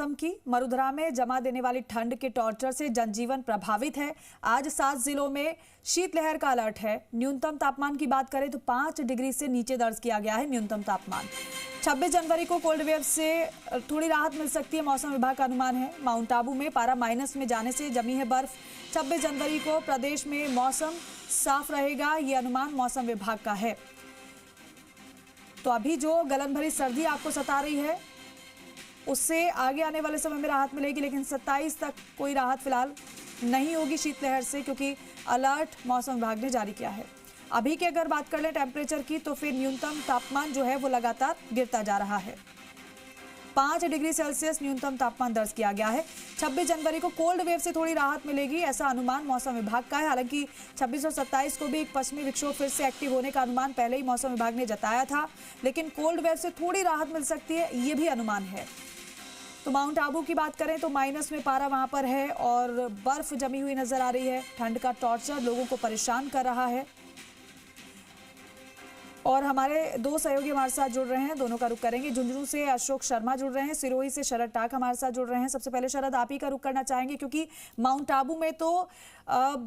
मौसम की मरुधरा में जमा देने वाली ठंड के टॉर्चर से जनजीवन प्रभावित है। आज 7 जिलों में शीतलहर का अलर्ट है। न्यूनतम तापमान की बात करें तो 5 डिग्री से नीचे दर्ज किया गया है न्यूनतम तापमान। 26 जनवरी को कोल्ड वेव से थोड़ी राहत मिल सकती है, मौसम विभाग का अनुमान है। माउंट आबू में पारा माइनस में जाने से जमी है बर्फ। 26 जनवरी को प्रदेश में मौसम साफ रहेगा, ये अनुमान मौसम विभाग का है। तो अभी जो गलन भरी सर्दी आपको सता रही है उससे आगे आने वाले समय में राहत मिलेगी, लेकिन 27 तक कोई राहत फिलहाल नहीं होगी शीतलहर से, क्योंकि अलर्ट मौसम विभाग ने जारी किया है। अभी की अगर बात कर लें टेम्परेचर की, तो फिर न्यूनतम तापमान जो है वो लगातार गिरता जा रहा है। 5 डिग्री सेल्सियस न्यूनतम तापमान दर्ज किया गया है। 26 जनवरी को कोल्ड वेव से थोड़ी राहत मिलेगी, ऐसा अनुमान मौसम विभाग का है। हालांकि 26 और 27 को भी एक पश्चिमी विक्षोभ फिर से एक्टिव होने का अनुमान पहले ही मौसम विभाग ने जताया था, लेकिन कोल्ड वेव से थोड़ी राहत मिल सकती है, ये भी अनुमान है। तो माउंट आबू की बात करें तो माइनस में पारा वहां पर है और बर्फ जमी हुई नजर आ रही है। ठंड का टॉर्चर लोगों को परेशान कर रहा है। और हमारे 2 सहयोगी हमारे साथ जुड़ रहे हैं, दोनों का रुख करेंगे। झुंझुनू से अशोक शर्मा जुड़ रहे हैं, सिरोही से शरद टाक हमारे साथ जुड़ रहे हैं। सबसे पहले शरद, आप ही का रुख करना चाहेंगे, क्योंकि माउंट आबू में तो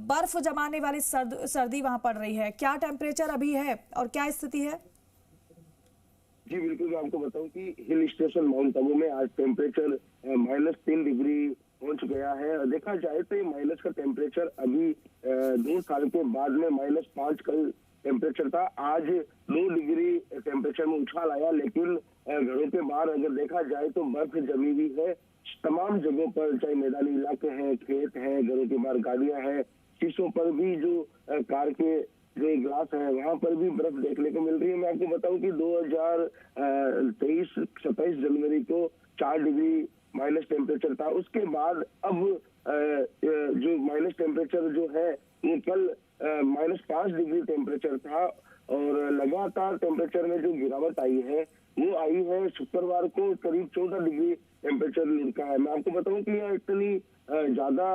बर्फ जमाने वाली सर्दी वहां पड़ रही है। क्या टेम्परेचर अभी है और क्या स्थिति है? जी बिल्कुल, मैं आपको बताऊं कि हिल स्टेशन माउंट आबू में आज टेम्परेचर -3 डिग्री पहुंच गया है। देखा जाए तो ये माइनस का टेम्परेचर अभी 2 साल के बाद में -5 कल टेम्परेचर था। आज 2 डिग्री टेम्परेचर में उछाल आया, लेकिन घरों के बाहर अगर देखा जाए तो बर्फ जमी हुई है तमाम जगहों पर, चाहे मैदानी इलाके हैं, खेत हैं, घरों के बाहर गाड़ियां हैं, शीशों पर भी जो कार के जो ग्लास है वहां पर भी बर्फ देखने को मिल रही है। मैं आपको बताऊं कि 27 जनवरी को 4 डिग्री माइनस टेम्परेचर था। उसके बाद अब जो माइनस टेम्परेचर जो है वो कल -5 डिग्री टेम्परेचर था, और लगातार टेम्परेचर में जो गिरावट आई है वो आई है शुक्रवार को करीब 14 डिग्री टेम्परेचर लुढ़का है। मैं आपको बताऊं कि यह इतनी ज्यादा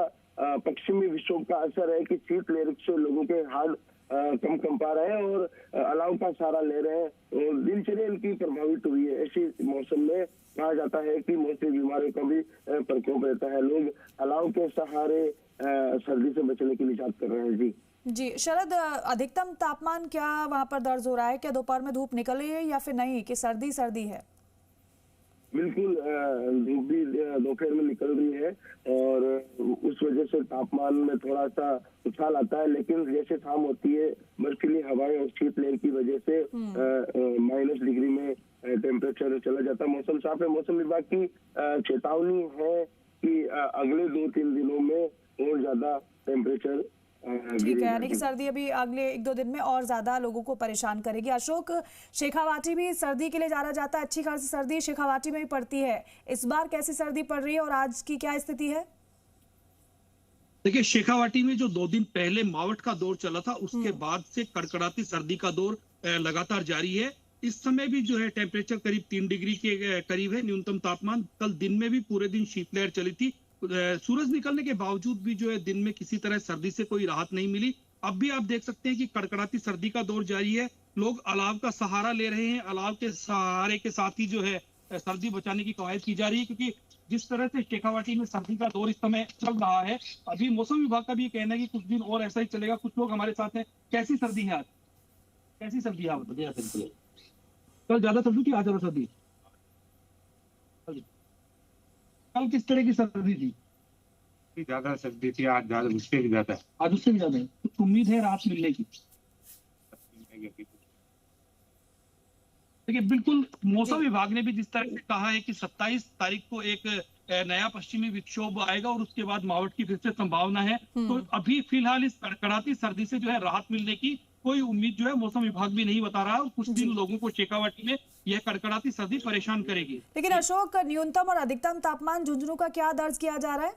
पश्चिमी विक्षोभ का असर है कि शीतलहर से लोगों के हाथ कम पा रहे हैं और अलाव का सहारा ले रहे हैं, और दिनचर्या इनकी प्रभावित हुई है। ऐसी मौसम में कहा जाता है कि मौसमी बीमारियों का भी प्रकोप रहता है। लोग अलाव के सहारे सर्दी से बचने की निजात कर रहे हैं। जी शरद, अधिकतम तापमान क्या वहां पर दर्ज हो रहा है? क्या दोपहर में धूप निकल रही है या फिर नहीं, कि सर्दी है? बिल्कुल, धूप भी दोपहर में निकल रही है और उस वजह से तापमान में थोड़ा सा उछाल आता है, लेकिन जैसे शाम होती है बर्फीली हवाएं और शीतलहर की वजह से -, डिग्री में टेम्परेचर चला जाता है। मौसम साफ है। मौसम विभाग की चेतावनी है कि अगले 2-3 दिनों में और ज्यादा टेम्परेचर ठीक है, यानी कि सर्दी अभी अगले 1-2 दिन में और ज्यादा लोगों को परेशान करेगी। अशोक, शेखावाटी भी सर्दी के लिए जाना जाता है, अच्छी खासी सर्दी शेखावाटी में भी पड़ती है। इस बार कैसी सर्दी पड़ रही है और आज की क्या स्थिति है? देखिए, शेखावाटी में जो 2 दिन पहले मावठ का दौर चला था, उसके बाद से कड़कड़ाती सर्दी का दौर लगातार जारी है। इस समय भी जो है टेम्परेचर करीब 3 डिग्री के करीब है न्यूनतम तापमान। कल दिन में भी पूरे दिन शीतलहर चली थी। सूरज निकलने के बावजूद भी जो है दिन में किसी तरह सर्दी से कोई राहत नहीं मिली। अब भी आप देख सकते हैं कि कड़कड़ाती सर्दी का दौर जारी है। लोग अलाव का सहारा ले रहे हैं। अलाव के सहारे के साथ ही जो है सर्दी बचाने की कवायद की जा रही है, क्योंकि जिस तरह से शेखावाटी में सर्दी का दौर इस समय चल रहा है, अभी मौसम विभाग का भी कहना है कि कुछ दिन और ऐसा ही चलेगा। कुछ लोग हमारे साथ हैं। कैसी सर्दी है आज? कैसी सर्दी है आप बताइए। कल ज्यादा सर्दी थी, आज ज्यादा सर्दी? कल किस तरह की सर्दी थी? ज्यादा सर्दी थी, आज ज्यादा, उससे भी ज्यादा। आज उससे भी ज्यादा है। कुछ उम्मीद है राहत मिलने की? देखिए, बिल्कुल मौसम विभाग ने भी जिस तरह से कहा है कि 27 तारीख को एक नया पश्चिमी विक्षोभ आएगा और उसके बाद मावठ की फिर से संभावना है, तो अभी फिलहाल इस कड़कड़ाती सर्दी से जो है राहत मिलने की कोई उम्मीद जो है मौसम विभाग भी नहीं बता रहा है। और कुछ दिन लोगों को शेखावाटी में यह कड़कड़ाती सर्दी परेशान करेगी। लेकिन अशोक, न्यूनतम और अधिकतम तापमान झुंझुनू का क्या दर्ज किया जा रहा है?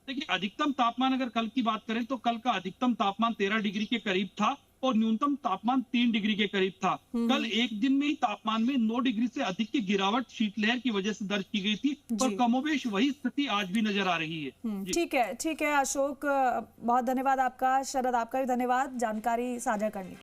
देखिए, अधिकतम तापमान अगर कल की बात करें तो कल का अधिकतम तापमान 13 डिग्री के करीब था और न्यूनतम तापमान 3 डिग्री के करीब था। कल एक दिन में ही तापमान में 9 डिग्री से अधिक की गिरावट शीतलहर की वजह से दर्ज की गई थी, और कमोबेश वही स्थिति आज भी नजर आ रही है। ठीक है अशोक, बहुत धन्यवाद आपका। शरद, आपका भी धन्यवाद जानकारी साझा करने की।